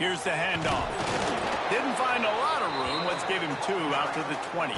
Here's the handoff. Didn't find a lot of room. Let's give him 2 out to the 20.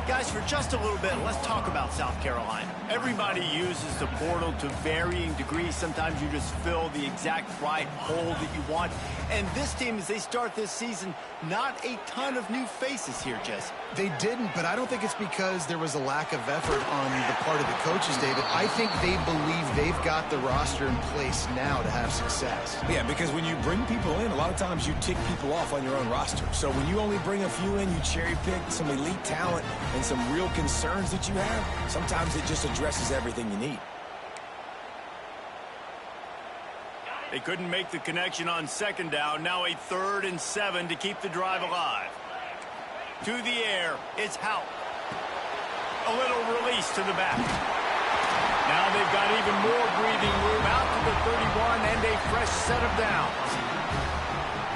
Guys, for just a little bit, let's talk about South Carolina. Everybody uses the portal to varying degrees. Sometimes you just fill the exact right hole that you want. And this team, as they start this season, not a ton of new faces here, Jesse. They didn't, but I don't think it's because there was a lack of effort on the part of the coaches, David. I think they believe they've got the roster in place now to have success. Yeah, because when you bring people in, a lot of times you tick people off on your own roster. So when you only bring a few in, you cherry pick some elite talent and some real concerns that you have, sometimes it just addresses everything you need. They couldn't make the connection on 2nd down. Now a 3rd and 7 to keep the drive alive. To the air, it's Houck. A little release to the back. Now they've got even more breathing room out to the 31 and a fresh set of downs.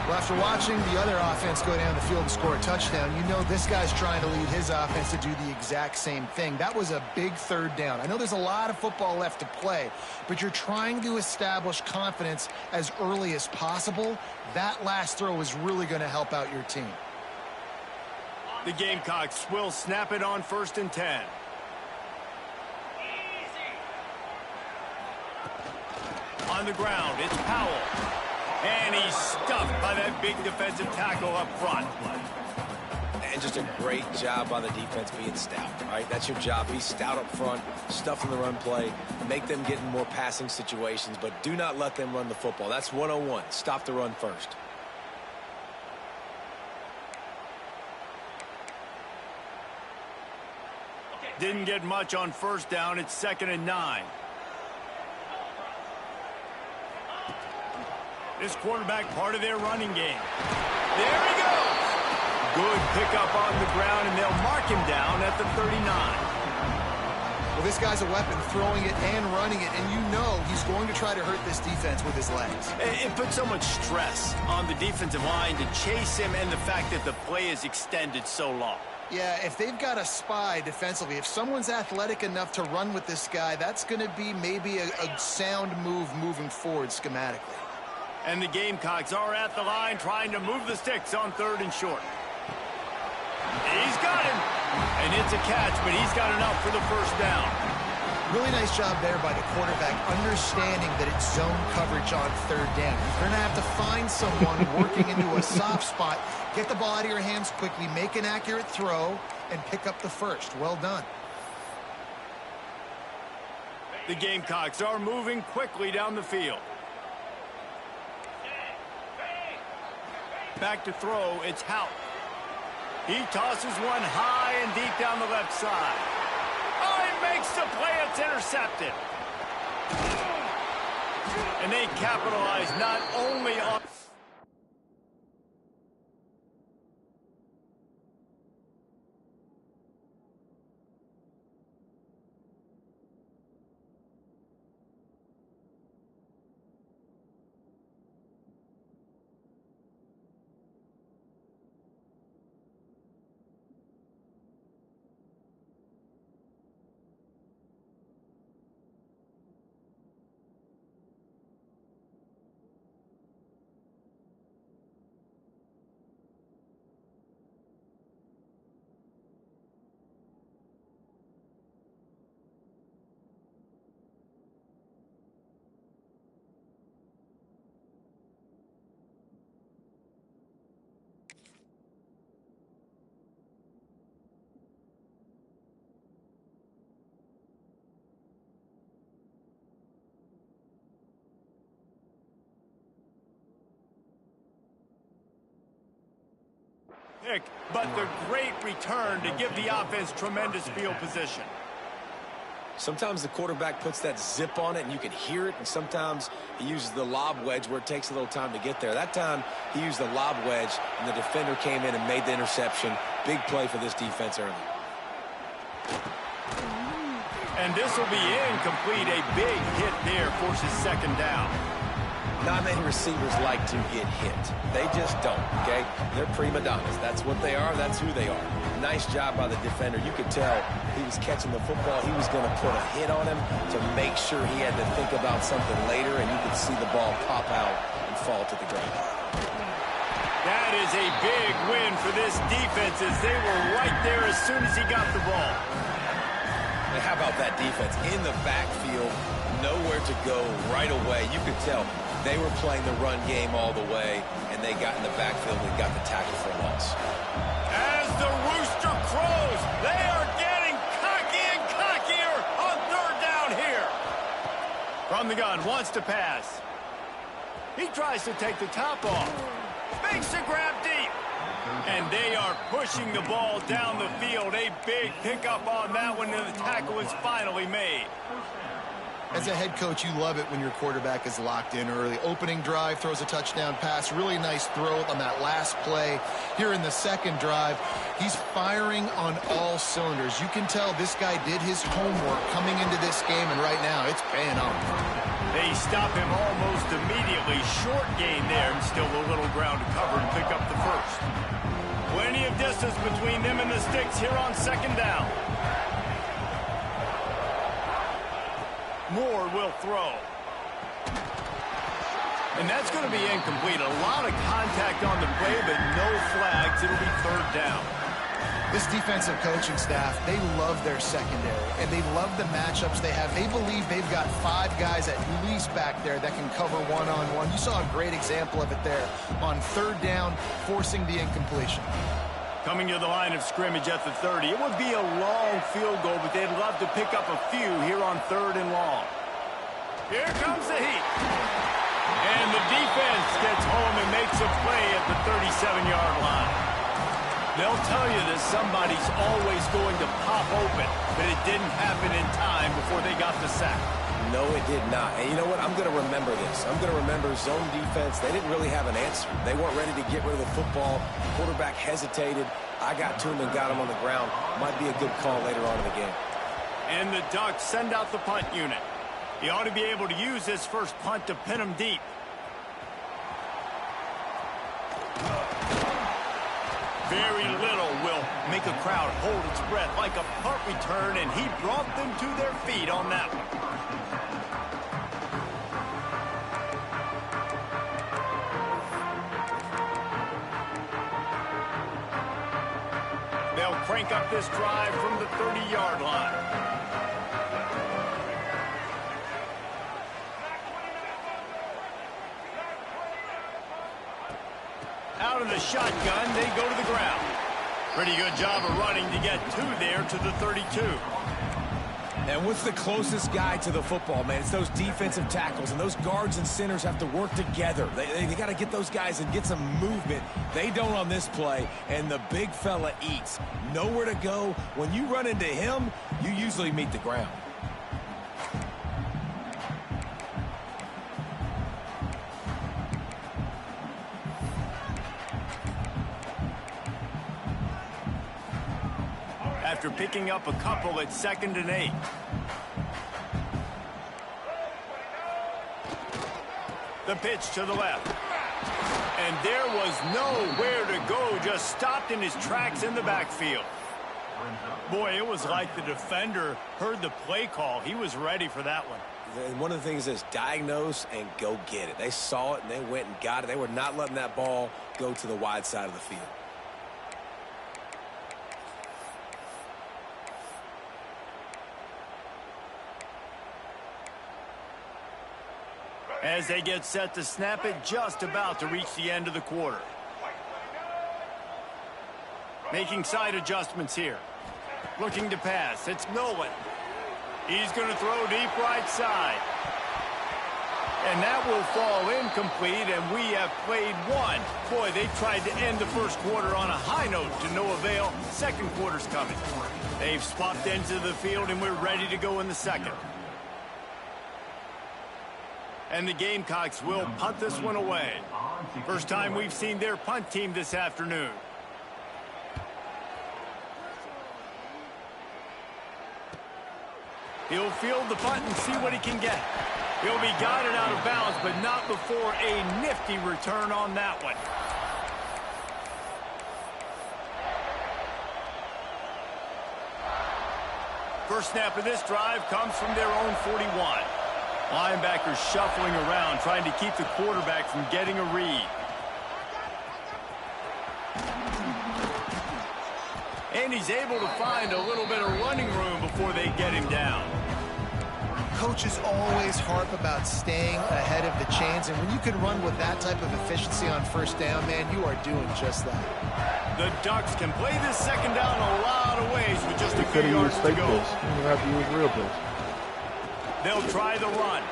Well, after watching the other offense go down the field and score a touchdown, you know this guy's trying to lead his offense to do the exact same thing. That was a big 3rd down. I know there's a lot of football left to play, but you're trying to establish confidence as early as possible. That last throw is really going to help out your team. The Gamecocks will snap it on 1st and 10. On the ground, it's Powell. And he's stuffed by that big defensive tackle up front. And just a great job by the defense being stout, right? That's your job. Be stout up front, stuff in the run play, make them get in more passing situations, but do not let them run the football. That's 101. Stop the run first. Didn't get much on 1st down. It's 2nd and 9. This quarterback part of their running game. There he goes. Good pickup on the ground, and they'll mark him down at the 39. Well, this guy's a weapon, throwing it and running it, and you know he's going to try to hurt this defense with his legs. It puts so much stress on the defensive line to chase him, and the fact that the play is extended so long. Yeah, if they've got a spy defensively, if someone's athletic enough to run with this guy, that's going to be maybe a sound move moving forward schematically. And the Gamecocks are at the line trying to move the sticks on 3rd and short. He's got him. And it's a catch, but he's got enough for the 1st down. Really nice job there by the quarterback, understanding that it's zone coverage on 3rd down. You're going to have to find someone working into a soft spot, get the ball out of your hands quickly, make an accurate throw, and pick up the 1st. Well done. The Gamecocks are moving quickly down the field. Back to throw, it's Houck. He tosses one high and deep down the left side. Oh, he makes the play, it's intercepted. And they capitalize not only on... But the great return to give the offense tremendous field position. Sometimes the quarterback puts that zip on it and you can hear it, and sometimes he uses the lob wedge where it takes a little time to get there. That time he used the lob wedge and the defender came in and made the interception. Big play for this defense early. And this will be incomplete. A big hit there forces 2nd down. Not many receivers like to get hit. They just don't, okay? They're prima donnas. That's what they are. That's who they are. Nice job by the defender. You could tell he was catching the football. He was going to put a hit on him to make sure he had to think about something later, and you could see the ball pop out and fall to the ground. That is a big win for this defense as they were right there as soon as he got the ball. And how about that defense in the backfield, nowhere to go right away. You could tell they were playing the run game all the way, and they got in the backfield and got the tackle for a loss. As the rooster crows, they are getting cocky and cockier on third down here. From the gun, wants to pass. He tries to take the top off. Makes a grab deep. And they are pushing the ball down the field. A big pickup on that one, and the tackle is finally made. As a head coach, you love it when your quarterback is locked in early. Opening drive, throws a touchdown pass. Really nice throw on that last play. Here in the second drive, he's firing on all cylinders. You can tell this guy did his homework coming into this game, and right now it's paying off. They stop him almost immediately. Short gain there, and still a little ground to cover and pick up the first. Plenty of distance between them and the sticks here on second down. Moore will throw. And that's going to be incomplete. A lot of contact on the play, but no flags. It'll be third down. This defensive coaching staff, they love their secondary, and they love the matchups they have. They believe they've got 5 guys at least back there that can cover one-on-one. You saw a great example of it there on third down, forcing the incompletion. Coming to the line of scrimmage at the 30. It would be a long field goal, but they'd love to pick up a few here on third and long. Here comes the heat. And the defense gets home and makes a play at the 37-yard line. They'll tell you that somebody's always going to pop open, but it didn't happen in time before they got the sack. No, it did not. And you know what? I'm going to remember this. I'm going to remember zone defense. They didn't really have an answer. They weren't ready to get rid of the football. Quarterback hesitated. I got to him and got him on the ground. Might be a good call later on in the game. And the Ducks send out the punt unit. He ought to be able to use this first punt to pin him deep. Very little will make a crowd hold its breath like a punt return, and he brought them to their feet on that one. They'll crank up this drive from the 30-yard line. Out of the shotgun, they go to the ground. Pretty good job of running to get 2 there to the 32. And what's the closest guy to the football, man? It's those defensive tackles, and those guards and centers have to work together. They got to get those guys and get some movement. They don't on this play, and the big fella eats. Nowhere to go. When you run into him, you usually meet the ground. After picking up a couple at 2nd and 8. The pitch to the left. And there was nowhere to go, just stopped in his tracks in the backfield. Boy, it was like the defender heard the play call. He was ready for that one. And one of the things is diagnose and go get it. They saw it and they went and got it. They were not letting that ball go to the wide side of the field. As they get set to snap it, just about to reach the end of the quarter. Making side adjustments here. Looking to pass. It's Nolan. He's going to throw deep right side. And that will fall incomplete, and we have played one. Boy, they tried to end the first quarter on a high note to no avail. Second quarter's coming. They've swapped ends of the field, and we're ready to go in the second. And the Gamecocks will punt this one away. First time we've seen their punt team this afternoon. He'll field the punt and see what he can get. He'll be guided out of bounds, but not before a nifty return on that one. First snap of this drive comes from their own 41. Linebacker shuffling around, trying to keep the quarterback from getting a read. And he's able to find a little bit of running room before they get him down. Coaches always harp about staying ahead of the chains, and when you can run with that type of efficiency on first down, man, you are doing just that. The Ducks can play this second down a lot of ways with just a few yards to go. You don't have to use real pills. They'll try the run.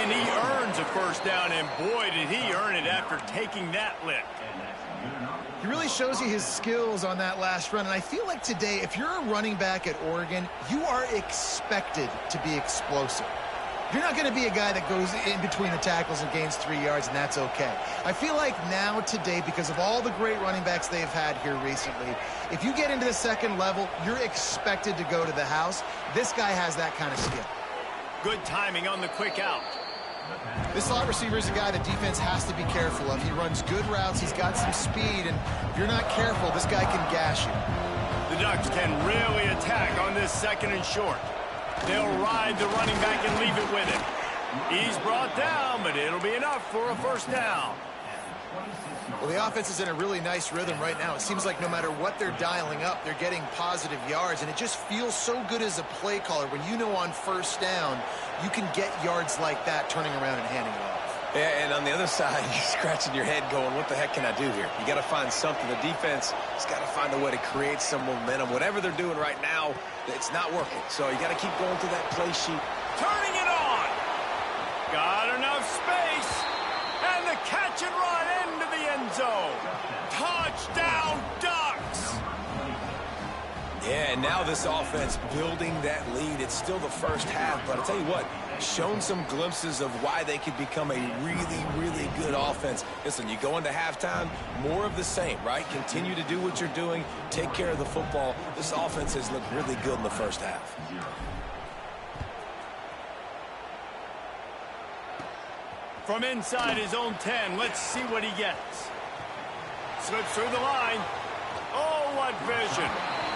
And he earns a first down, and boy, did he earn it after taking that lick. He really shows you his skills on that last run, and I feel like today, if you're a running back at Oregon, you are expected to be explosive. You're not going to be a guy that goes in between the tackles and gains 3 yards, and that's okay. I feel like now, today, because of all the great running backs they've had here recently, if you get into the second level, you're expected to go to the house. This guy has that kind of skill. Good timing on the quick out. This slot receiver is a guy the defense has to be careful of. He runs good routes. He's got some speed, and if you're not careful, this guy can gash you. The Ducks can really attack on this second and short. They'll ride the running back and leave it with him. He's brought down, but it'll be enough for a first down. Well, the offense is in a really nice rhythm right now. It seems like no matter what they're dialing up, they're getting positive yards, and it just feels so good as a play caller when you know on first down you can get yards like that turning around and handing it off. Yeah, and on the other side, you're scratching your head going, what the heck can I do here? You got to find something. The defense has got to find a way to create some momentum. Whatever they're doing right now, it's not working. So you got to keep going through that play sheet. Turning it on. Got enough space. And the catch and run into the end zone. Touchdown, Ducks. Yeah, and now this offense building that lead. It's still the first half, but I'll tell you what, shown some glimpses of why they could become a really, really good offense. Listen, you go into halftime, more of the same, right? Continue to do what you're doing, take care of the football. This offense has looked really good in the first half. From inside his own 10, let's see what he gets. Slips through the line. Oh, what vision.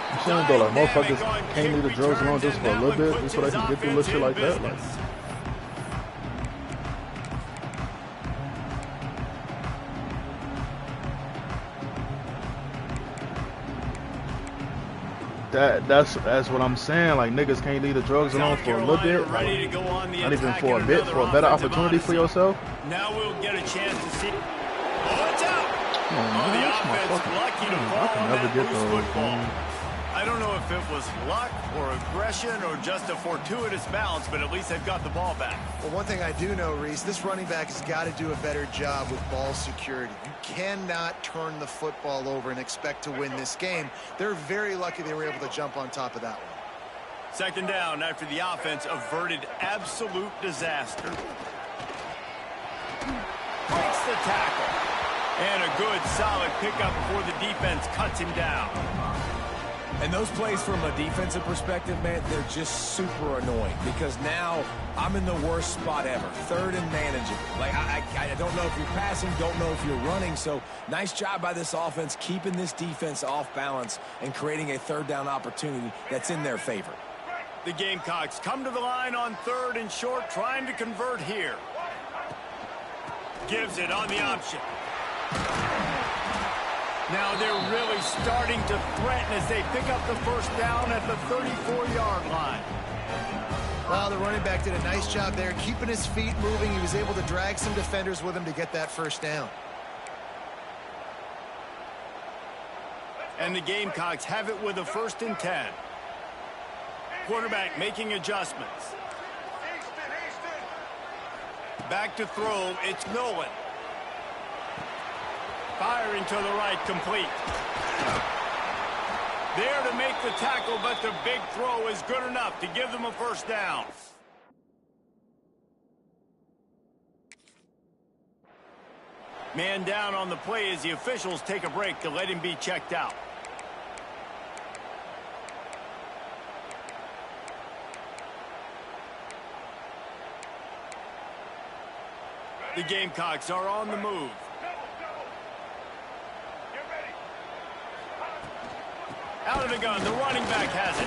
I'm saying though, like motherfuckers can't leave the drugs alone just for a little bit, just so they can get through little shit like that. Like, that's what I'm saying. Like, niggas can't leave the drugs alone for a little bit. Like, not even for a bit, for a better opportunity for yourself. Now we'll get a chance to see. Oh, it's out. Come on, man. The That's my offense fucking lucky to team. fall I can on never that get loose those, football. man. I don't know if it was luck or aggression or just a fortuitous bounce, but at least they've got the ball back. Well, one thing I do know, Reese, this running back has got to do a better job with ball security. You cannot turn the football over and expect to win this game. They're very lucky they were able to jump on top of that one. Second down after the offense averted absolute disaster. Breaks the tackle. And a good, solid pickup before the defense cuts him down. And those plays from a defensive perspective, man, they're just super annoying because now I'm in the worst spot ever. Third and manageable. Like, I don't know if you're passing, don't know if you're running. So nice job by this offense keeping this defense off balance and creating a third down opportunity that's in their favor. The Gamecocks come to the line on third and short, trying to convert here. Gives it on the option. Now they're really starting to threaten as they pick up the first down at the 34-yard line. Well, the running back did a nice job there, keeping his feet moving. He was able to drag some defenders with him to get that first down. And the Gamecocks have it with a 1st and 10. Quarterback making adjustments. Back to throw, it's Nolan. Firing to the right, complete. There to make the tackle, but the big throw is good enough to give them a first down. Man down on the play as the officials take a break to let him be checked out. The Gamecocks are on the move. Out of the gun, the running back has it.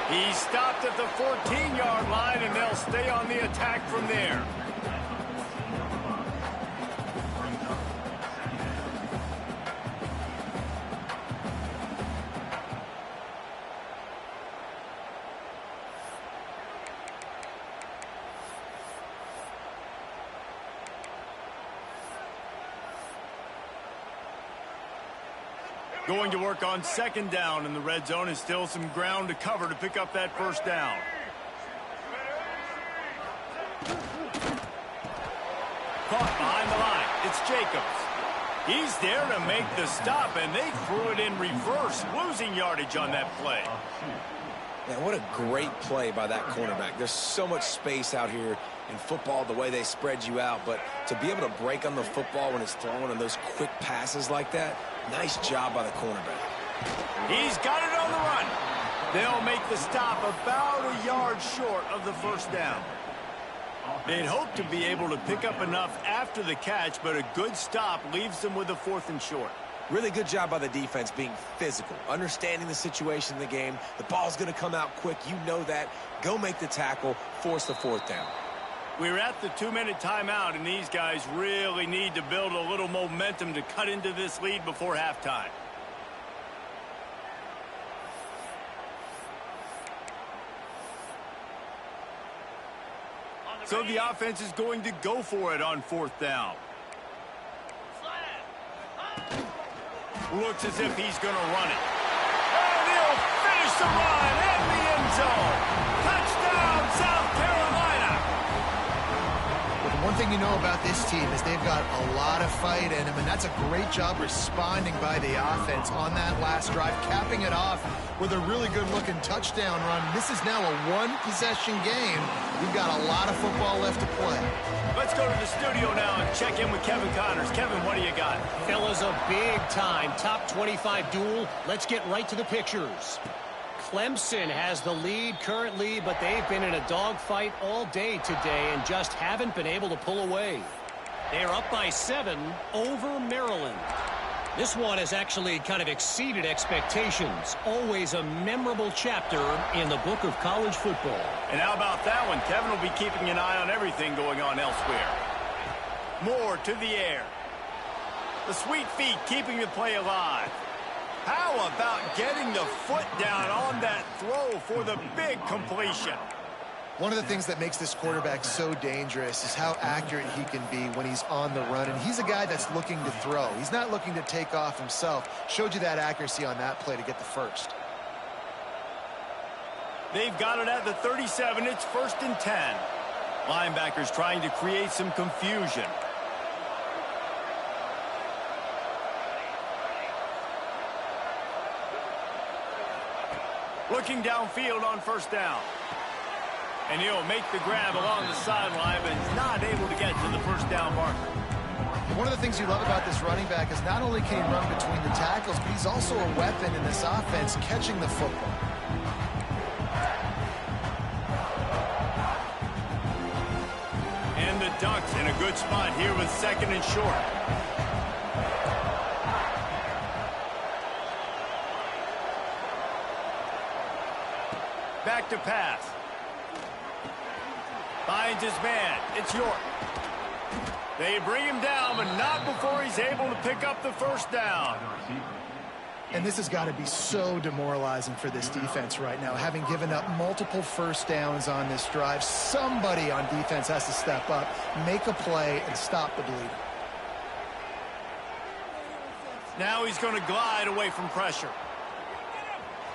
He's stopped at the 14-yard line, and they'll stay on the attack from there. Going to work on second down in the red zone, and still some ground to cover to pick up that first down. Caught behind the line. It's Jacobs. He's there to make the stop, and they threw it in reverse, losing yardage on that play. Man, what a great play by that cornerback. There's so much space out here in football, the way they spread you out, but to be able to break on the football when it's thrown and those quick passes like that, nice job by the cornerback. He's got it on the run. They'll make the stop about a yard short of the first down. They'd hope to be able to pick up enough after the catch, but a good stop leaves them with a 4th and short. Really good job by the defense being physical, understanding the situation in the game. The ball's going to come out quick. You know that. Go make the tackle, force the 4th down. We're at the 2-minute timeout, and these guys really need to build a little momentum to cut into this lead before halftime. So the offense is going to go for it on 4th down. Looks as if he's going to run it. And he'll finish the run in the end zone. Touchdown, South Carolina. Well, the one thing you know about this team is they've got a lot of fight in them, and that's a great job responding by the offense on that last drive, capping it off with a really good-looking touchdown run. This is now a one-possession game. We've got a lot of football left to play. Let's go to the studio now and check in with Kevin Connors. Kevin, what do you got? Fellas, a big-time top 25 duel. Let's get right to the pictures. Clemson has the lead currently, but they've been in a dogfight all day today and just haven't been able to pull away. They're up by 7 over Maryland. This one has actually kind of exceeded expectations. Always a memorable chapter in the book of college football. And how about that one? Kevin will be keeping an eye on everything going on elsewhere. Moore to the air. The sweet feet keeping the play alive. How about getting the foot down on that throw for the big completion? One of the things that makes this quarterback so dangerous is how accurate he can be when he's on the run. And he's a guy that's looking to throw. He's not looking to take off himself. Showed you that accuracy on that play to get the first. They've got it at the 37. It's 1st and 10. Linebackers trying to create some confusion. Looking downfield on 1st down. And he'll make the grab along the sideline, but is not able to get to the 1st down marker. One of the things you love about this running back is not only can he run between the tackles, but he's also a weapon in this offense catching the football. And the Ducks in a good spot here with 2nd and short. Back to pass. Finds his man. It's York. They bring him down, but not before he's able to pick up the 1st down. And this has got to be so demoralizing for this defense right now. Having given up multiple 1st downs on this drive, somebody on defense has to step up, make a play, and stop the bleeding. Now he's going to glide away from pressure.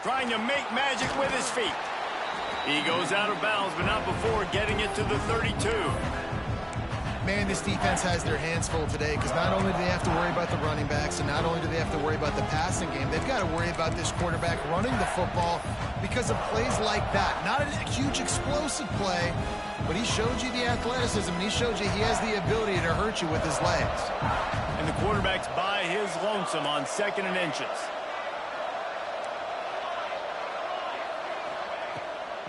Trying to make magic with his feet. He goes out of bounds, but not before getting it to the 32. Man, this defense has their hands full today because not only do they have to worry about the running backs and not only do they have to worry about the passing game, they've got to worry about this quarterback running the football because of plays like that. Not a huge explosive play, but he showed you the athleticism, and he showed you he has the ability to hurt you with his legs. And the quarterback's by his lonesome on 2nd and inches.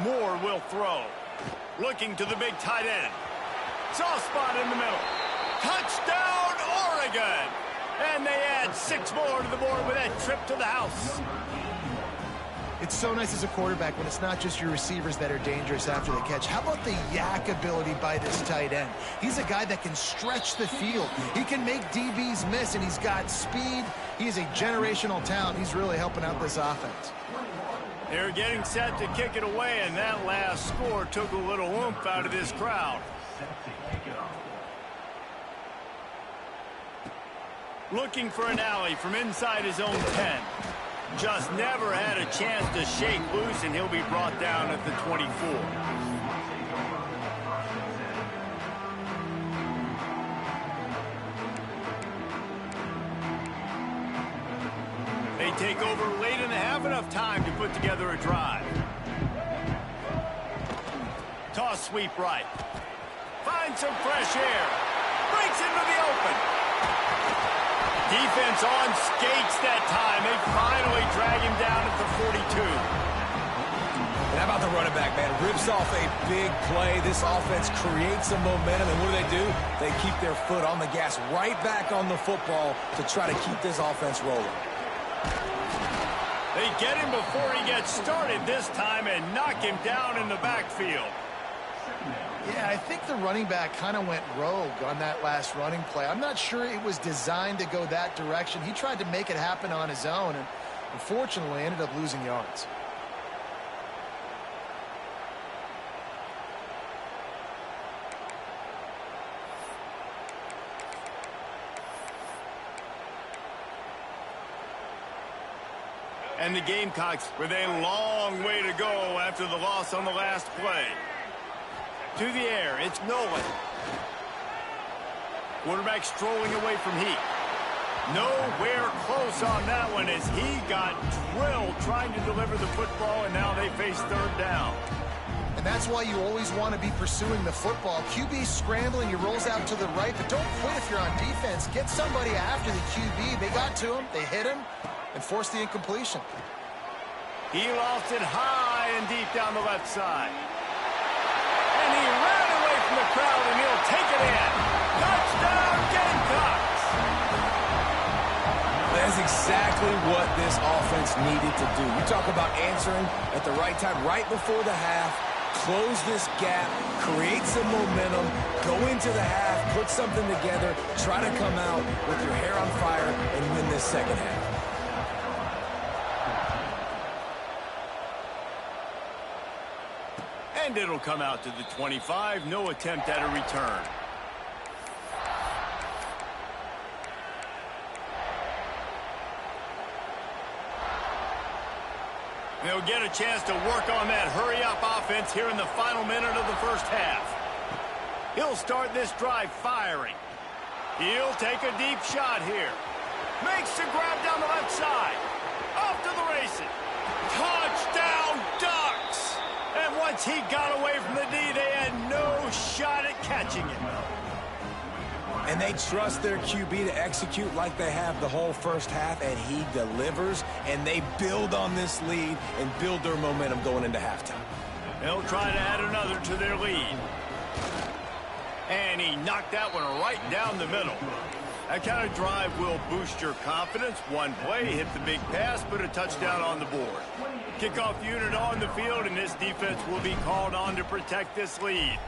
Moore will throw. Looking to the big tight end. Soft spot in the middle. Touchdown, Oregon! And they add 6 more to the board with that trip to the house. It's so nice as a quarterback when it's not just your receivers that are dangerous after the catch. How about the yak ability by this tight end? He's a guy that can stretch the field. He can make DBs miss, and he's got speed. He is a generational talent. He's really helping out this offense. They're getting set to kick it away, and that last score took a little oomph out of this crowd. Looking for an alley from inside his own 10. Just never had a chance to shake loose, and he'll be brought down at the 24. They take over late and have enough time to put together a drive. Toss sweep right. Finds some fresh air. Breaks into the open. Defense on skates that time. They finally drag him down at the 42. And how about the running back, man? Rips off a big play. This offense creates some momentum, and what do? They keep their foot on the gas right back on the football to try to keep this offense rolling. They get him before he gets started this time and knock him down in the backfield. Yeah, I think the running back kind of went rogue on that last running play. I'm not sure it was designed to go that direction. He tried to make it happen on his own, and unfortunately ended up losing yards. And the Gamecocks with a long way to go after the loss on the last play. To the air, it's Nolan. Quarterback strolling away from Heat. Nowhere close on that one as he got drilled trying to deliver the football, and now they face third down. And that's why you always want to be pursuing the football. QB scrambling, he rolls out to the right, but don't quit if you're on defense. Get somebody after the QB. They got to him, they hit him, and forced the incompletion. He lost it high and deep down the left side. And he ran away from the crowd, and he'll take it in. Touchdown, Gamecocks! That's exactly what this offense needed to do. You talk about answering at the right time, right before the half, close this gap, create some momentum, go into the half, put something together, try to come out with your hair on fire and win this second half. And it'll come out to the 25. No attempt at a return. They'll get a chance to work on that hurry-up offense here in the final minute of the first half. He'll start this drive firing. He'll take a deep shot here. Makes the grab down the left side. Off to the races. Touchdown, Ducks! And once he got away from the D, they had no shot at catching him. And they trust their QB to execute like they have the whole first half, and he delivers, and they build on this lead and build their momentum going into halftime. They'll try to add another to their lead. And he knocked that one right down the middle. That kind of drive will boost your confidence. One play, hit the big pass, put a touchdown on the board. Kickoff unit on the field, and this defense will be called on to protect this lead.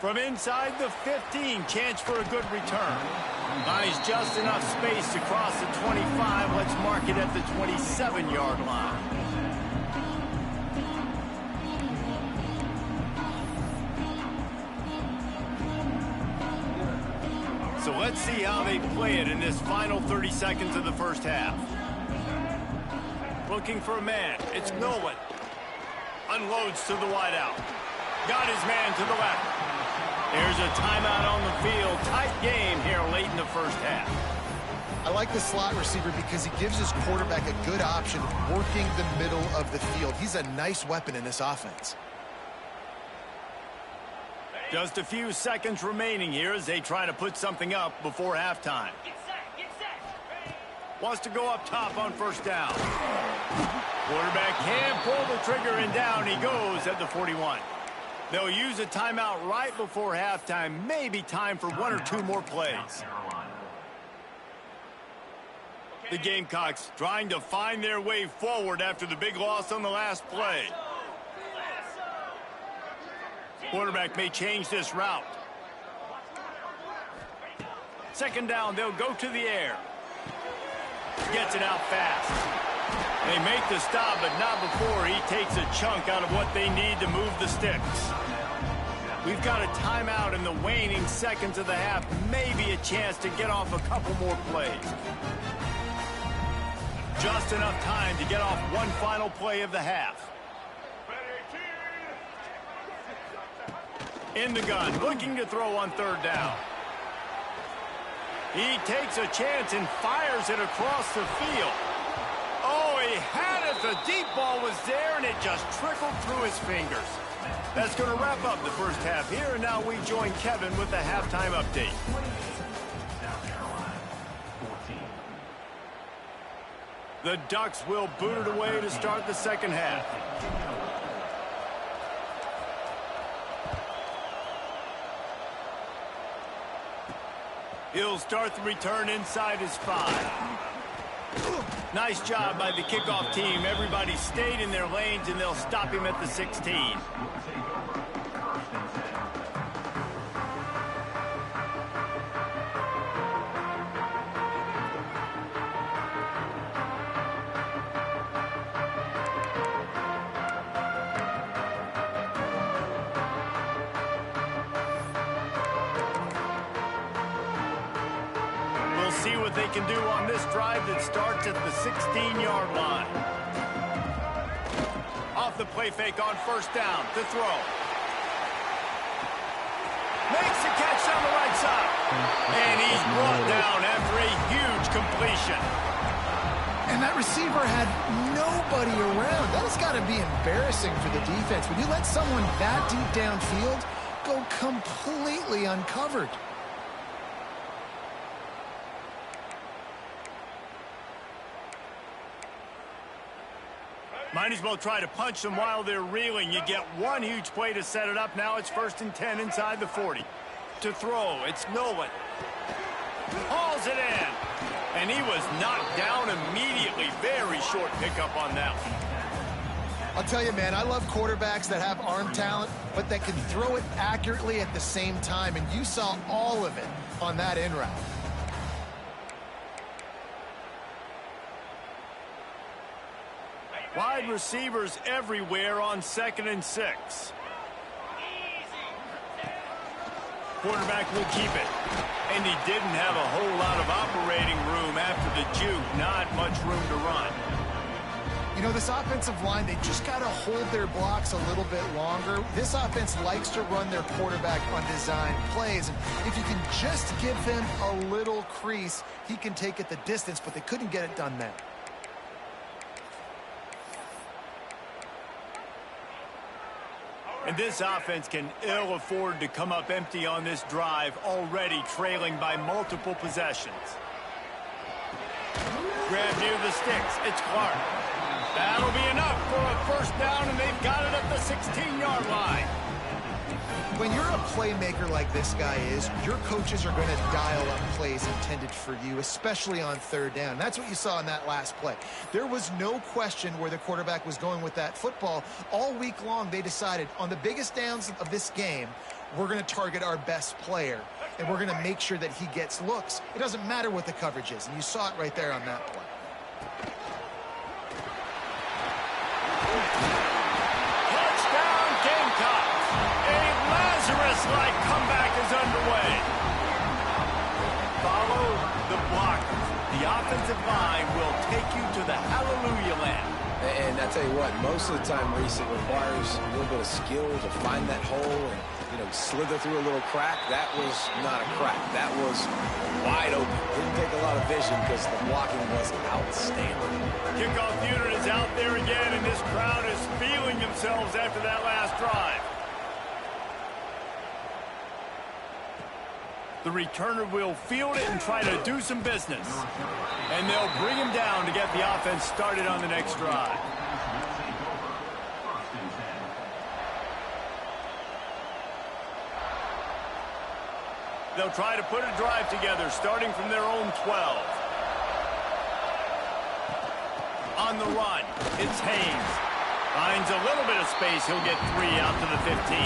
From inside the 15, chance for a good return. Buys just enough space to cross the 25. Let's mark it at the 27-yard line. So let's see how they play it in this final 30 seconds of the first half. Looking for a man. It's Nolan. Unloads to the wideout. Got his man to the left. There's a timeout on the field. Tight game here late in the first half. I like the slot receiver because he gives his quarterback a good option working the middle of the field. He's a nice weapon in this offense. Just a few seconds remaining here as they try to put something up before halftime. Wants to go up top on first down. Quarterback can pull the trigger, and down he goes at the 41. They'll use a timeout right before halftime. Maybe time for one or two more plays. The Gamecocks trying to find their way forward after the big loss on the last play. Quarterback may change this route. Second down, they'll go to the air. Gets it out fast. They make the stop, but not before he takes a chunk out of what they need to move the sticks. We've got a timeout in the waning seconds of the half. Maybe a chance to get off a couple more plays. Just enough time to get off one final play of the half. In the gun, looking to throw on third down. He takes a chance and fires it across the field. Oh, he had it. The deep ball was there, and it just trickled through his fingers. That's going to wrap up the first half here, and now we join Kevin with the halftime update. The Ducks will boot it away to start the second half. He'll start the return inside his 5. Nice job by the kickoff team. Everybody stayed in their lanes, and they'll stop him at the 16. See what they can do on this drive that starts at the 16-yard line. Off the play fake on first down to throw. Makes the catch down the right side. And he's brought down after a huge completion. And that receiver had nobody around. That has got to be embarrassing for the defense. When you let someone that deep downfield go completely uncovered. Might as well try to punch them while they're reeling. You get one huge play to set it up. Now it's 1st and 10 inside the 40. To throw, it's Nolan. Hauls it in. And he was knocked down immediately. Very short pickup on that one. I'll tell you, man, I love quarterbacks that have arm talent, but that can throw it accurately at the same time. And you saw all of it on that in route. Wide receivers everywhere on 2nd and 6. Quarterback will keep it. And he didn't have a whole lot of operating room after the juke. Not much room to run. You know, this offensive line, they just got to hold their blocks a little bit longer. This offense likes to run their quarterback on design plays. And if you can just give him a little crease, he can take it the distance, but they couldn't get it done there. And this offense can ill afford to come up empty on this drive, already trailing by multiple possessions. Grab near the sticks. It's Clark. That'll be enough for a first down, and they've got it at the 16-yard line. When you're a playmaker like this guy is, your coaches are going to dial up plays intended for you, especially on third down. That's what you saw in that last play. There was no question where the quarterback was going with that football. All week long, they decided on the biggest downs of this game, we're going to target our best player, and we're going to make sure that he gets looks. It doesn't matter what the coverage is, and you saw it right there on that play. Touchdown, Gamecocks! Lazarus-like comeback is underway. Follow the blockers. The offensive line will take you to the hallelujah land. And I tell you what, most of the time, Reese, it requires a little bit of skill to find that hole and, you know, slither through a little crack. That was not a crack. That was wide open. Didn't take a lot of vision because the blocking was outstanding. Kickoff unit is out there again, and this crowd is feeling themselves after that last drive. The returner will field it and try to do some business. And they'll bring him down to get the offense started on the next drive. They'll try to put a drive together, starting from their own 12. on the run. It's Haynes. Finds a little bit of space. He'll get 3 out to the 15.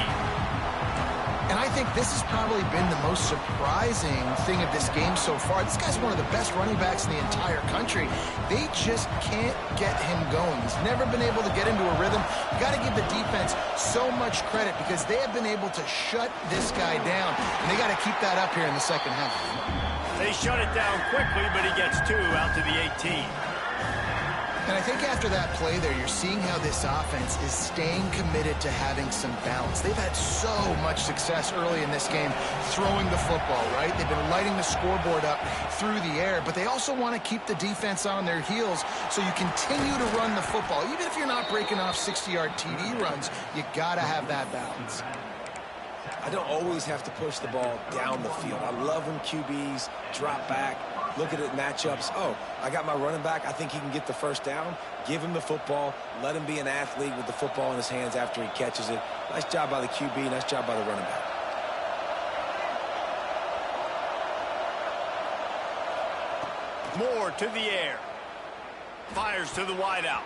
And I think this has probably been the most surprising thing of this game so far. This guy's one of the best running backs in the entire country. They just can't get him going. He's never been able to get into a rhythm. You got to give the defense so much credit because they have been able to shut this guy down. And they got to keep that up here in the second half. They shut it down quickly, but he gets 2 out to the 18. And I think after that play there, you're seeing how this offense is staying committed to having some balance. They've had so much success early in this game throwing the football, right? They've been lighting the scoreboard up through the air, but they also want to keep the defense on their heels so you continue to run the football. Even if you're not breaking off 60-yard TD runs, you got to have that balance. I don't always have to push the ball down the field. I love when QBs drop back, look at it matchups. Oh, I got my running back. I think he can get the first down. Give him the football. Let him be an athlete with the football in his hands after he catches it. Nice job by the QB. Nice job by the running back. Moore to the air. Fires to the wideout.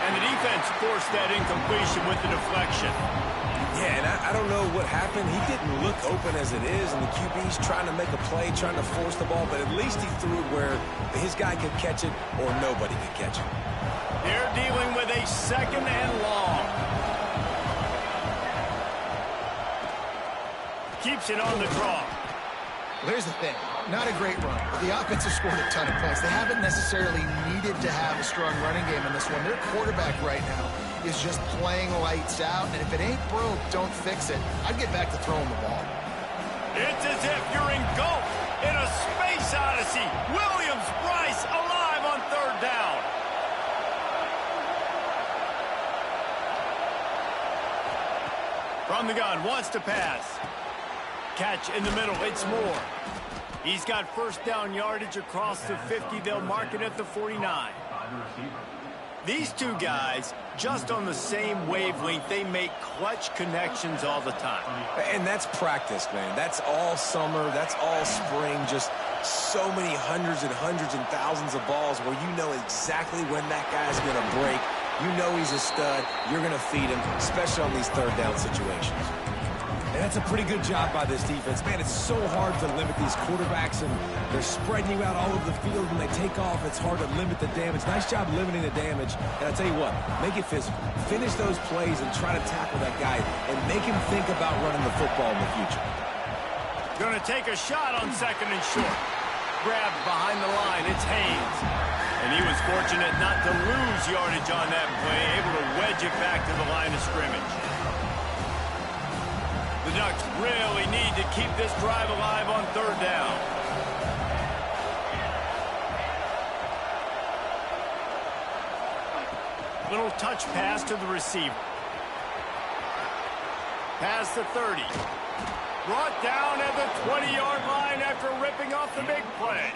And the defense forced that incompletion with the deflection. Yeah, and I don't know what happened. He didn't look open as it is, and the QB's trying to make a play, trying to force the ball, but at least he threw it where his guy could catch it or nobody could catch it. They're dealing with a 2nd and long. Keeps it on the draw. Well, here's the thing. Not a great run. The offense has scored a ton of points. They haven't necessarily needed to have a strong running game in this one. Their quarterback right now is just playing lights out, and if it ain't broke, don't fix it. I'd get back to throwing the ball. It's as if you're engulfed in a space odyssey. Williams-Brice alive on 3rd down. From the gun, wants to pass. Catch in the middle, it's Moore. He's got 1st down yardage across the 50. They'll mark it at the 49. These two guys, just on the same wavelength, they make clutch connections all the time. And that's practice, man. That's all summer. That's all spring. Just so many hundreds and thousands of balls where you know exactly when that guy's going to break. You know he's a stud. You're going to feed him, especially on these 3rd down situations. And that's a pretty good job by this defense. Man, it's so hard to limit these quarterbacks, and they're spreading you out all over the field. When they take off, it's hard to limit the damage. Nice job limiting the damage. And I tell you what, make it physical. Finish those plays and try to tackle that guy and make him think about running the football in the future. Going to take a shot on 2nd and short. Grabbed behind the line, it's Haynes. And he was fortunate not to lose yardage on that play, able to wedge it back to the line of scrimmage. The Ducks really need to keep this drive alive on 3rd down. Little touch pass to the receiver. Past the 30. Brought down at the 20-yard line after ripping off the big play.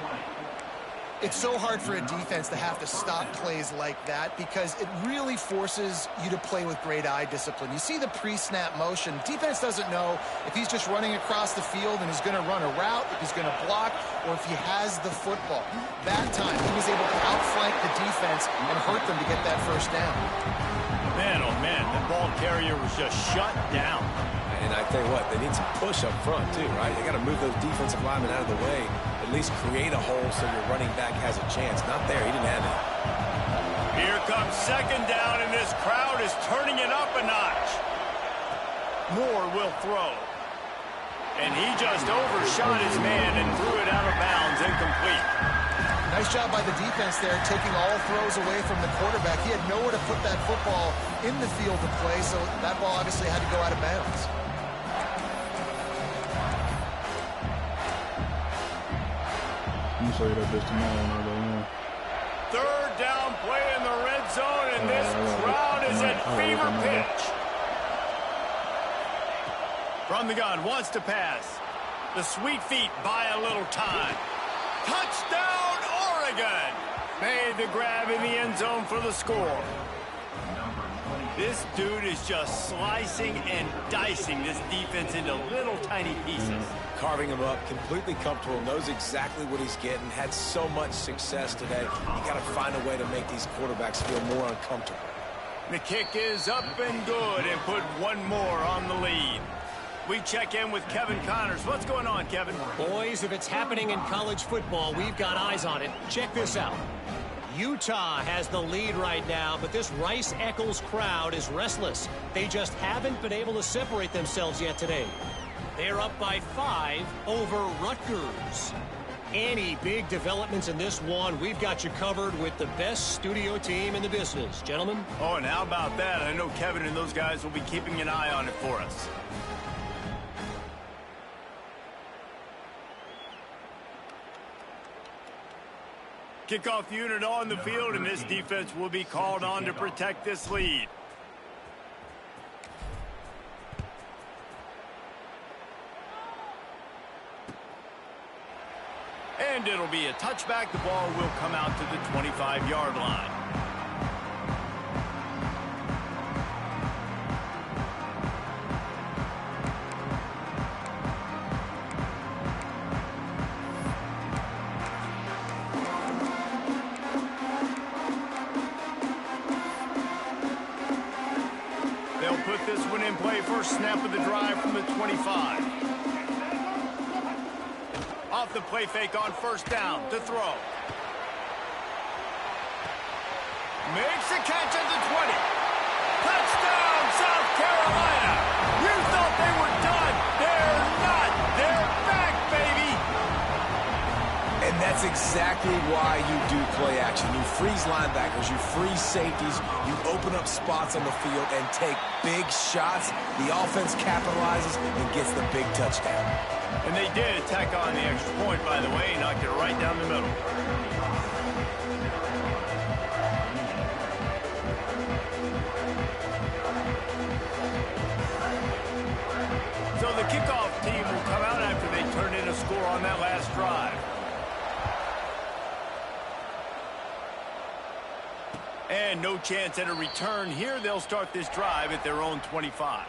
It's so hard for a defense to have to stop plays like that because it really forces you to play with great eye discipline. You see the pre-snap motion. Defense doesn't know if he's just running across the field and is going to run a route, if he's going to block, or if he has the football. That time, he was able to outflank the defense and hurt them to get that 1st down. Man, oh man, the ball carrier was just shut down. And I tell you what, they need some push up front too, right? They got to move those defensive linemen out of the way, at least create a hole so your running back has a chance. Not there. He didn't have it. Here comes 2nd down, and this crowd is turning it up a notch. Moore will throw. And he just overshot his man and threw it out of bounds, incomplete. Nice job by the defense there, taking all throws away from the quarterback. He had nowhere to put that football in the field to play, so that ball obviously had to go out of bounds. I'm gonna show you that bitch tomorrow when I go in. 3rd down play in the red zone, and this crowd is at fever pitch. From the gun, wants to pass. The sweet feet buy a little time. Touchdown, Oregon! Made the grab in the end zone for the score. This dude is just slicing and dicing this defense into little tiny pieces. Carving him up, completely comfortable, knows exactly what he's getting, had so much success today. You got to find a way to make these quarterbacks feel more uncomfortable. The kick is up and good and put one more on the lead. We check in with Kevin Connors. What's going on, Kevin? Boys, if it's happening in college football, we've got eyes on it. Check this out. Utah has the lead right now, but this Rice-Eccles crowd is restless. They just haven't been able to separate themselves yet today. They're up by 5 over Rutgers. Any big developments in this one, we've got you covered with the best studio team in the business. Gentlemen? Oh, and how about that? I know Kevin and those guys will be keeping an eye on it for us. Kickoff unit on the field, and this defense will be called on to protect this lead. And it'll be a touchback. The ball will come out to the 25-yard line. They'll put this one in play. First snap of the drive from the 25. Off the play fake on first down to throw. Makes a catch at the 20. Touchdown, South Carolina. You thought they were done. They're not. They're back, baby. And that's exactly why you do play action. You freeze linebackers, you freeze safeties, you open up spots on the field and take big shots. The offense capitalizes and gets the big touchdown. And they did tack on the extra point, by the way, knocked it right down the middle. So the kickoff team will come out after they turn in a score on that last drive. And no chance at a return here. They'll start this drive at their own 25.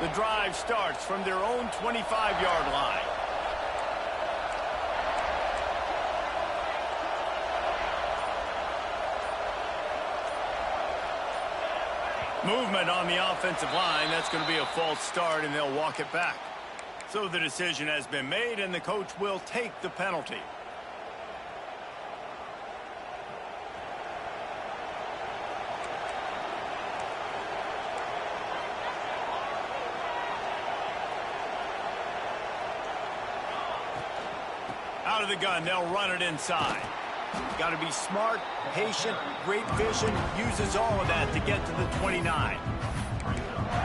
The drive starts from their own 25-yard line. Movement on the offensive line. That's going to be a false start, and they'll walk it back. So the decision has been made, and the coach will take the penalty. Out of the gun, they'll run it inside. Got to be smart, patient, great vision, uses all of that to get to the 29.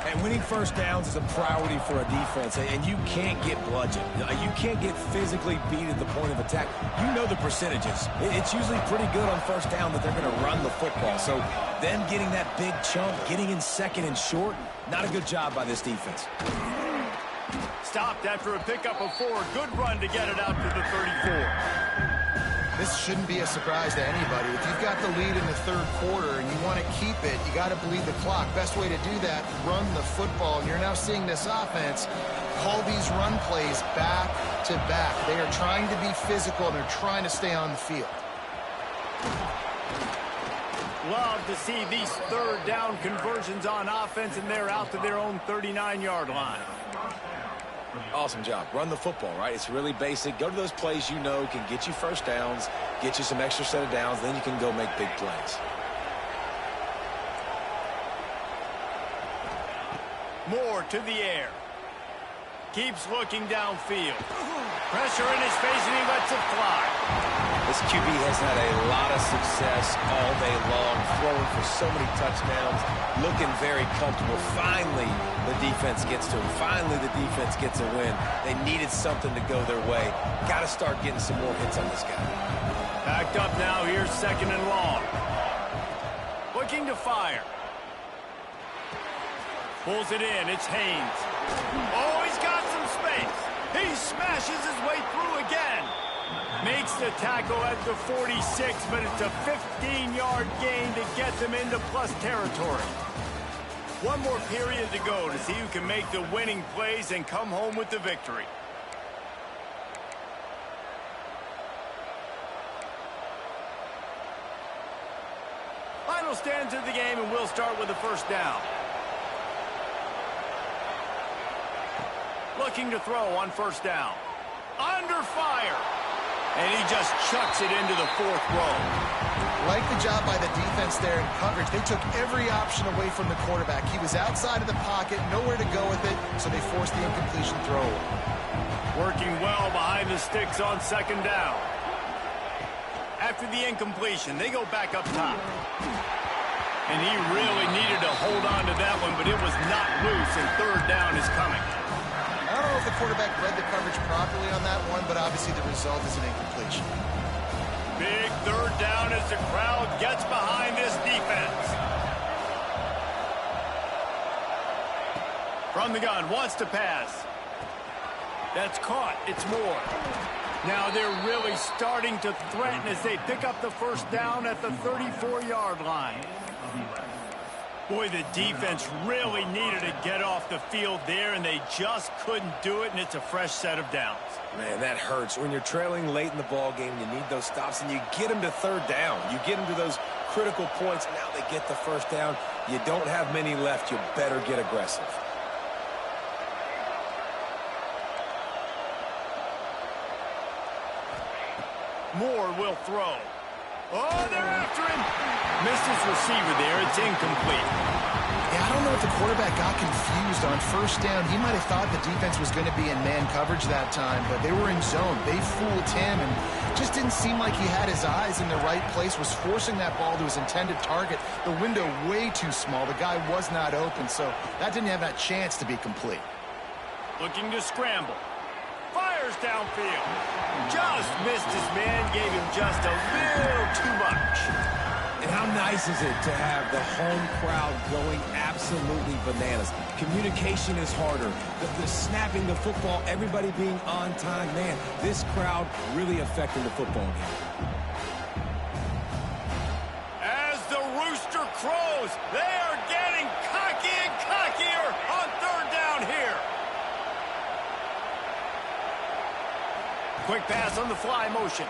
And winning first downs is a priority for a defense, and you can't get bludgeoned. You can't get physically beat at the point of attack. You know the percentages. It's usually pretty good on first down that they're going to run the football. So them getting that big chunk, getting in second and short, not a good job by this defense. Stopped after a pickup of 4. Good run to get it out to the 34. This shouldn't be a surprise to anybody. If you've got the lead in the third quarter and you want to keep it, you got to bleed the clock. Best way to do that, run the football. And you're now seeing this offense call these run plays back to back. They are trying to be physical, and they're trying to stay on the field. Love to see these third down conversions on offense, and they're out to their own 39-yard line. Awesome job. Run the football, right? It's really basic. Go to those plays you know can get you first downs, get you some extra set of downs, then you can go make big plays. Moore to the air. Keeps looking downfield. Pressure in his face, and he lets it fly. This QB has had a lot of success all day long, throwing for so many touchdowns, looking very comfortable. Finally, the defense gets to him. Finally, the defense gets a win. They needed something to go their way. Got to start getting some more hits on this guy. Backed up now. Here's second and long. Looking to fire. Pulls it in. It's Haynes. Oh, he's got some space. He smashes his way through again. Makes the tackle at the 46, but it's a 15-yard gain to get them into plus territory. One more period to go to see who can make the winning plays and come home with the victory. Final stands of the game, and we'll start with the first down. Looking to throw on first down. Under fire. And he just chucks it into the fourth row. Like the job by the defense there in coverage. They took every option away from the quarterback. He was outside of the pocket, nowhere to go with it, so they forced the incompletion throw. Working well behind the sticks on second down. After the incompletion, they go back up top. And he really needed to hold on to that one, but it was not loose, and third down is coming. I don't know if the quarterback read the coverage properly on that one, but obviously the result is an incompletion. Big third down as the crowd gets behind this defense. From the gun, wants to pass. That's caught. It's Moore. Now they're really starting to threaten as they pick up the first down at the 34-yard line. Boy, the defense really needed to get off the field there, and they just couldn't do it, and it's a fresh set of downs. Man, that hurts. When you're trailing late in the ball game, you need those stops, and you get them to third down. You get them to those critical points, and now they get the first down. You don't have many left. You better get aggressive. Moore will throw. Oh, they're after him. Missed his receiver there. It's incomplete. Yeah, I don't know if the quarterback got confused on first down. He might have thought the defense was going to be in man coverage that time, but they were in zone. They fooled him and just didn't seem like he had his eyes in the right place, was forcing that ball to his intended target. The window way too small. The guy was not open, so that didn't have that chance to be complete. Looking to scramble. Fires downfield. Just missed his man, gave him just a little too much. And how nice is it to have the home crowd going absolutely bananas? Communication is harder. The snapping the football, everybody being on time. Man, this crowd really affecting the football game. As the rooster crows, they are getting cocky and cockier on third down here. Quick pass on the fly motion.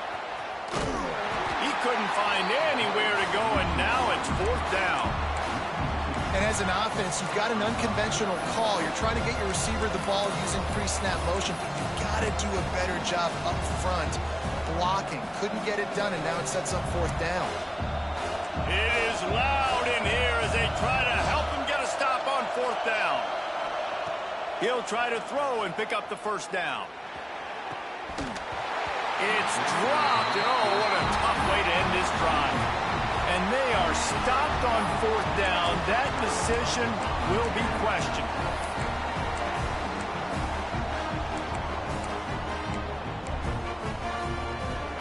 He couldn't find anywhere to go, and now it's fourth down. And as an offense, you've got an unconventional call. You're trying to get your receiver the ball using pre-snap motion. You've got to do a better job up front blocking. Couldn't get it done, and now it sets up fourth down. It is loud in here as they try to help him get a stop on fourth down. He'll try to throw and pick up the first down. It's dropped, and oh, what a tough way to end this drive. And they are stopped on fourth down. That decision will be questioned.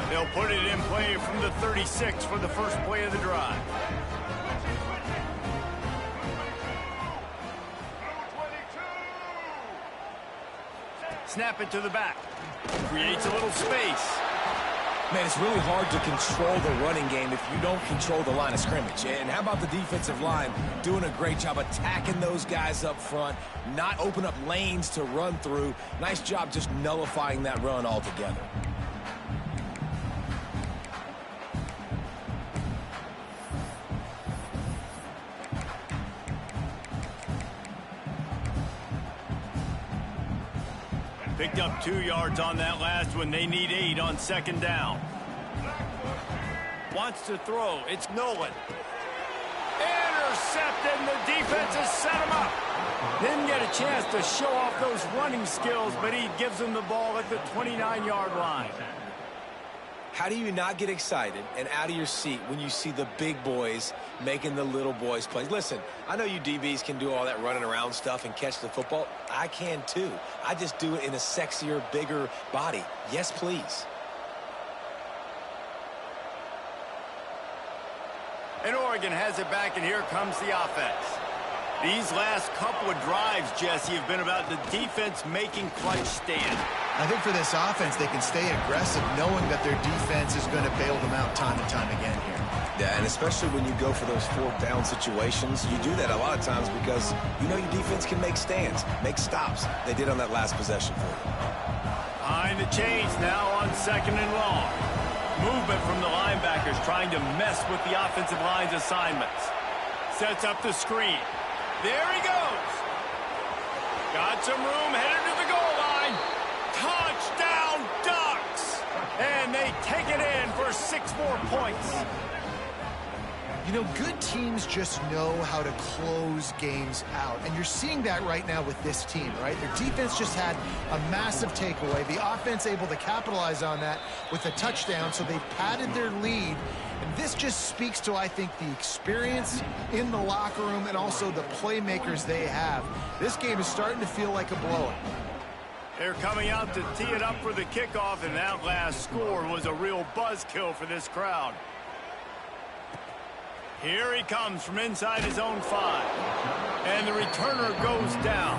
They'll put it in play from the 36 for the first play of the drive. Snap it to the back. Creates a little space. Man, it's really hard to control the running game if you don't control the line of scrimmage. And how about the defensive line doing a great job attacking those guys up front, not open up lanes to run through. Nice job just nullifying that run altogether. Picked up 2 yards on that last one. They need 8 on second down. Wants to throw. It's Nolan. Intercepted, and the defense has set him up. Didn't get a chance to show off those running skills, but he gives them the ball at the 29-yard line. How do you not get excited and out of your seat when you see the big boys making the little boys play? Listen, I know you DBs can do all that running around stuff and catch the football. I can too. I just do it in a sexier, bigger body. Yes, please. And Oregon has it back, and here comes the offense. These last couple of drives, Jesse, have been about the defense making clutch stand. I think for this offense, they can stay aggressive knowing that their defense is going to bail them out time and time again here. Yeah, and especially when you go for those fourth down situations, you do that a lot of times because you know your defense can make stands, make stops. They did on that last possession for you. Behind the chains now on 2nd and long. Movement from the linebackers trying to mess with the offensive line's assignments. Sets up the screen. There he goes. Got some room, headed to the goal line. Touchdown, Ducks! And they take it in for 6 more points. You know, good teams just know how to close games out. And you're seeing that right now with this team, right? Their defense just had a massive takeaway. The offense able to capitalize on that with a touchdown, so they've padded their lead. And this just speaks to, I think, the experience in the locker room and also the playmakers they have. This game is starting to feel like a blowout. They're coming out to tee it up for the kickoff, and that last score was a real buzzkill for this crowd. Here he comes from inside his own 5. And the returner goes down.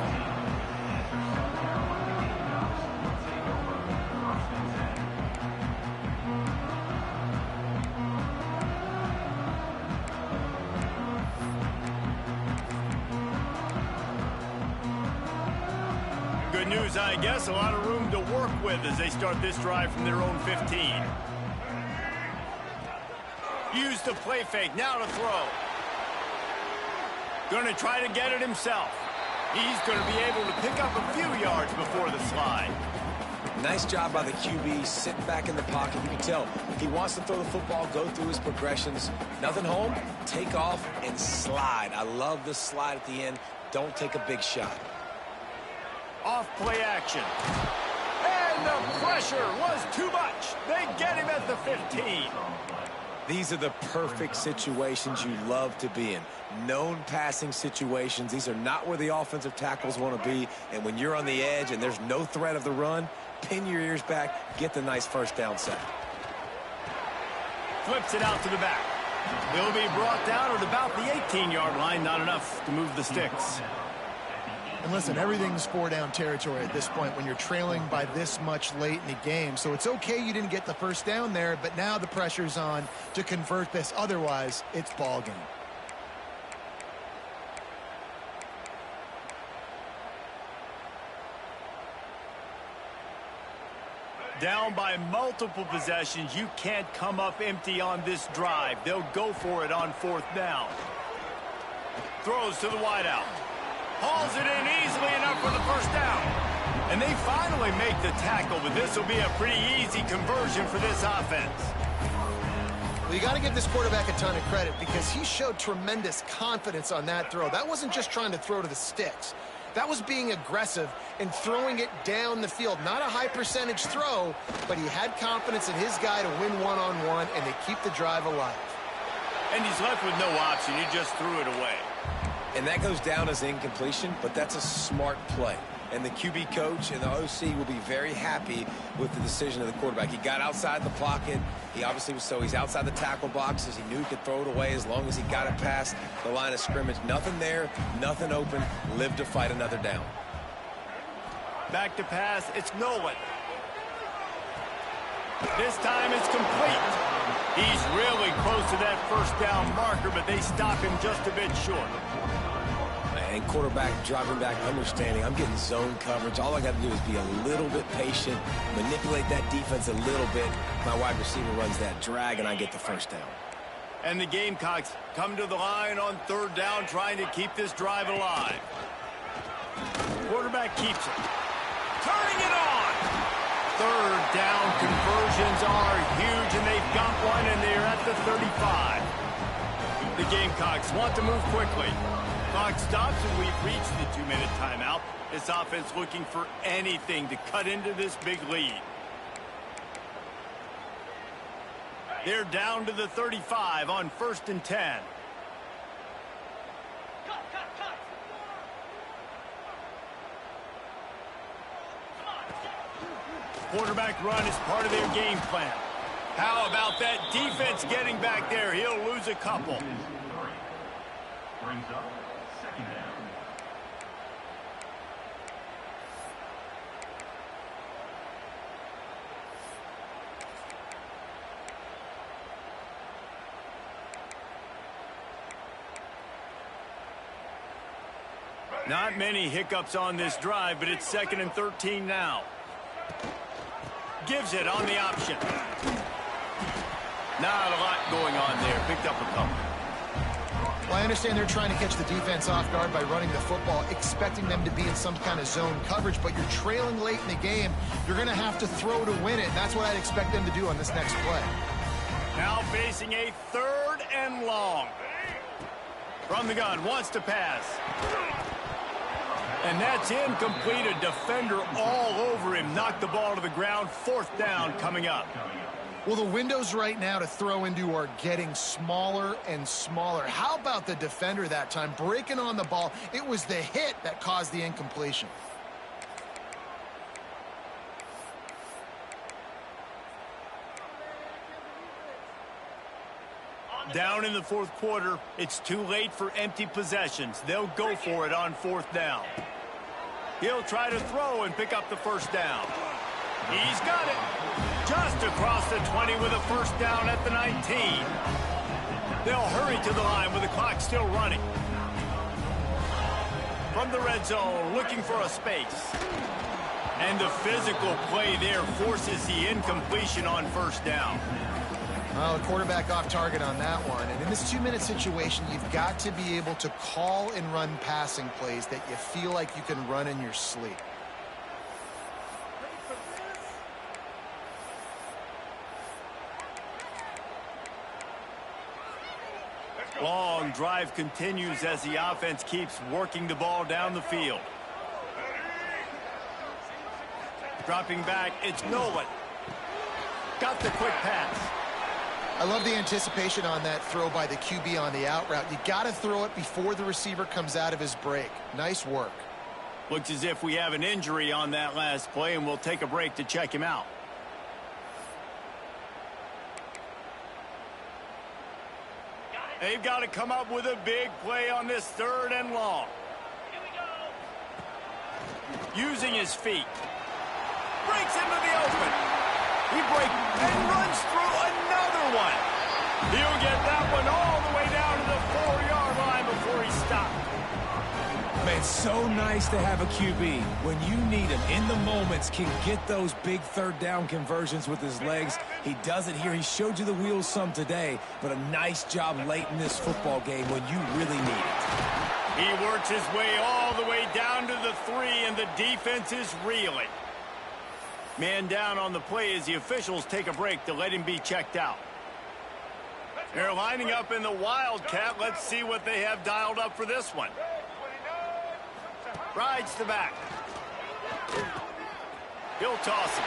Good news, I guess. A lot of room to work with as they start this drive from their own 15. Use the play fake, now to throw. Going to try to get it himself. He's going to be able to pick up a few yards before the slide. Nice job by the QB, sitting back in the pocket. You can tell he wants to throw the football, go through his progressions. Nothing home, take off and slide. I love the slide at the end. Don't take a big shot. Off play action. And the pressure was too much. They get him at the 15. These are the perfect situations you love to be in. Known passing situations. These are not where the offensive tackles want to be. And when you're on the edge and there's no threat of the run, pin your ears back, get the nice first down sack. Flips it out to the back. He'll be brought down at about the 18-yard line. Not enough to move the sticks. And listen, everything's 4-down territory at this point when you're trailing by this much late in the game. So it's okay you didn't get the first down there, but now the pressure's on to convert this. Otherwise, it's ball game. Down by multiple possessions, you can't come up empty on this drive. They'll go for it on 4th down. Throws to the wideout. Hauls it in easily enough for the first down. And they finally make the tackle, but this will be a pretty easy conversion for this offense. Well, you got to give this quarterback a ton of credit because he showed tremendous confidence on that throw. That wasn't just trying to throw to the sticks. That was being aggressive and throwing it down the field. Not a high percentage throw, but he had confidence in his guy to win one-on-one and to keep the drive alive. And he's left with no option. He just threw it away. And that goes down as incompletion, but that's a smart play. And the QB coach and the OC will be very happy with the decision of the quarterback. He got outside the pocket. He obviously was he's outside the tackle boxes. He knew he could throw it away as long as he got it past the line of scrimmage. Nothing there, nothing open. Live to fight another down. Back to pass. It's Nolan. This time it's complete. He's really close to that first down marker, but they stop him just a bit short. And quarterback dropping back, understanding I'm getting zone coverage. All I got to do is be a little bit patient, manipulate that defense a little bit. My wide receiver runs that drag, and I get the first down. And the Gamecocks come to the line on 3rd down, trying to keep this drive alive. Quarterback keeps it. Turning it on. 3rd down conversions are huge, and they've got one, and they're at the 35. The Gamecocks want to move quickly. Clock stops, and we've reached the 2-minute timeout. This offense looking for anything to cut into this big lead. They're down to the 35 on 1st and 10. Quarterback run is part of their game plan. How about that defense getting back there? He'll lose a couple. Brings up 2nd down. Not many hiccups on this drive, but it's 2nd and 13 now. Gives it on the option. Not a lot going on there. Picked up a couple. Well, I understand they're trying to catch the defense off guard by running the football, expecting them to be in some kind of zone coverage, but you're trailing late in the game. You're going to have to throw to win it. That's what I'd expect them to do on this next play. Now facing a 3rd and long. From the gun, wants to pass. And that's incomplete. A defender all over him. Knocked the ball to the ground. 4th down coming up. Well, the windows right now to throw into are getting smaller and smaller. How about the defender that time? Breaking on the ball. It was the hit that caused the incompletion. Down in the 4th quarter, it's too late for empty possessions. They'll go for it on 4th down. He'll try to throw and pick up the 1st down. He's got it. Just across the 20 with a 1st down at the 19. They'll hurry to the line with the clock still running. From the red zone, looking for a space. And the physical play there forces the incompletion on 1st down. Well, the quarterback off target on that one. And in this 2-minute situation, you've got to be able to call and run passing plays that you feel like you can run in your sleep. Long drive continues as the offense keeps working the ball down the field. Dropping back, it's Nolan. Got the quick pass. I love the anticipation on that throw by the QB on the out route. You got to throw it before the receiver comes out of his break. Nice work. Looks as if we have an injury on that last play, and we'll take a break to check him out. They've got to come up with a big play on this 3rd and long. Using his feet. Breaks into the open. He breaks and runs through another one. He'll get that one all the way down to the 4-yard line before he stopped. Man, so nice to have a QB. When you need him in the moments, can get those big 3rd down conversions with his legs. He does it here. He showed you the wheels some today, but a nice job late in this football game when you really need it. He works his way all the way down to the 3, and the defense is reeling. Man down on the play as the officials take a break to let him be checked out. They're lining up in the Wildcat. Let's see what they have dialed up for this one. Rides the back. He'll toss it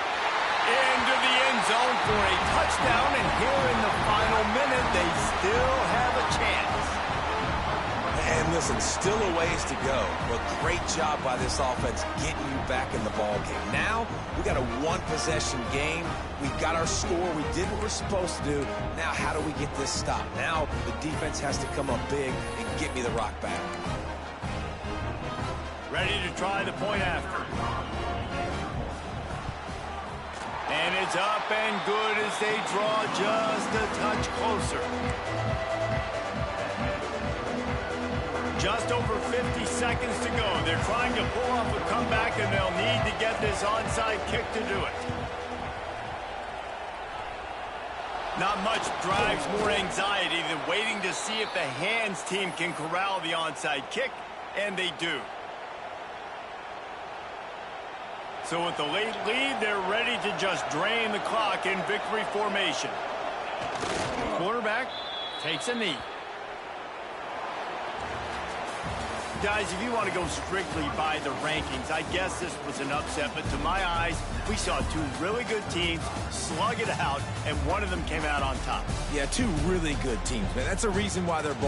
into the end zone for a touchdown, and here in the final minute, they still have a chance. And listen, still a ways to go, but great job by this offense getting you back in the ball game. Now, we got a 1-possession game. We got our score. We did what we're supposed to do. Now, how do we get this stopped? Now, the defense has to come up big and get me the rock back. Ready to try the point after. And it's up and good as they draw just a touch closer. Just over 50 seconds to go. They're trying to pull off a comeback, and they'll need to get this onside kick to do it. Not much drives more anxiety than waiting to see if the hands team can corral the onside kick, and they do. So with the late lead, they're ready to just drain the clock in victory formation. Quarterback takes a knee. Guys, if you want to go strictly by the rankings, I guess this was an upset, but to my eyes, we saw 2 really good teams slug it out, and one of them came out on top. Yeah, 2 really good teams, man. That's a reason why they're both